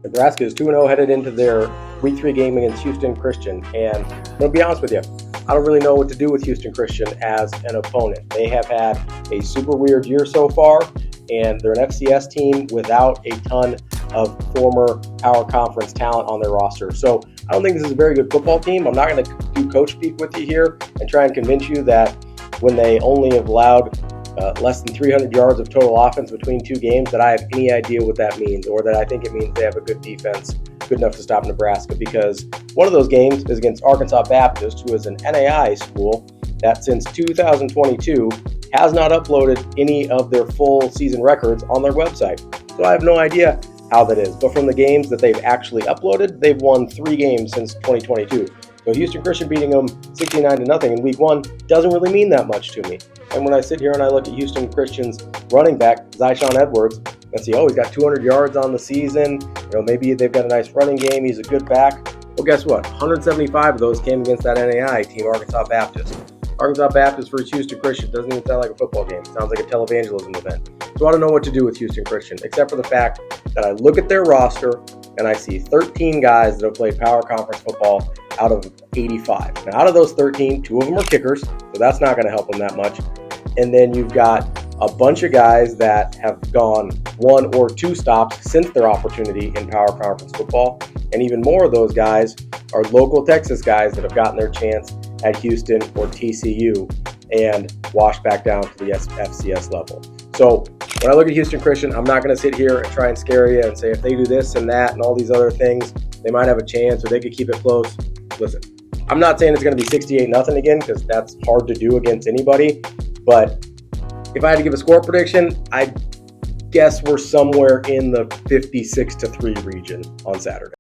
Nebraska is 2-0 headed into their Week 3 game against Houston Christian. And I'm going to be honest with you, I don't really know what to do with Houston Christian as an opponent. They have had a super weird year so far, and they're an FCS team without a ton of former Power Conference talent on their roster. So I don't think this is a very good football team. I'm not going to do coach speak with you here and try and convince you that when they only have allowed less than 300 yards of total offense between two games, that I have any idea what that means, or that I think it means they have a good defense good enough to stop Nebraska, because one of those games is against Arkansas Baptist, who is an NAI school that since 2022 has not uploaded any of their full season records on their website. So I have no idea how that is. But from the games that they've actually uploaded, they've won 3 games since 2022. So Houston Christian beating them 69-0 in week 1 doesn't really mean that much to me. And when I sit here and I look at Houston Christian's running back, Zyshawn Edwards, and see, he's got 200 yards on the season. Maybe they've got a nice running game. He's a good back. Well, guess what? 175 of those came against that NAI team, Arkansas Baptist. Arkansas Baptist versus Houston Christian doesn't even sound like a football game. It sounds like a televangelism event. So I don't know what to do with Houston Christian, except for the fact that I look at their roster and I see 13 guys that have played Power Conference football out of 85. Now, out of those 13, 2 of them are kickers, so that's not going to help them that much. And then you've got a bunch of guys that have gone 1 or 2 stops since their opportunity in Power Conference football. And even more of those guys are local Texas guys that have gotten their chance at Houston or TCU and washed back down to the FCS level. So when I look at Houston Christian, I'm not going to sit here and try and scare you and say if they do this and that and all these other things, they might have a chance or they could keep it close. Listen, I'm not saying it's going to be 68-0 again, because that's hard to do against anybody. But if I had to give a score prediction, I guess we're somewhere in the 56-3 region on Saturday.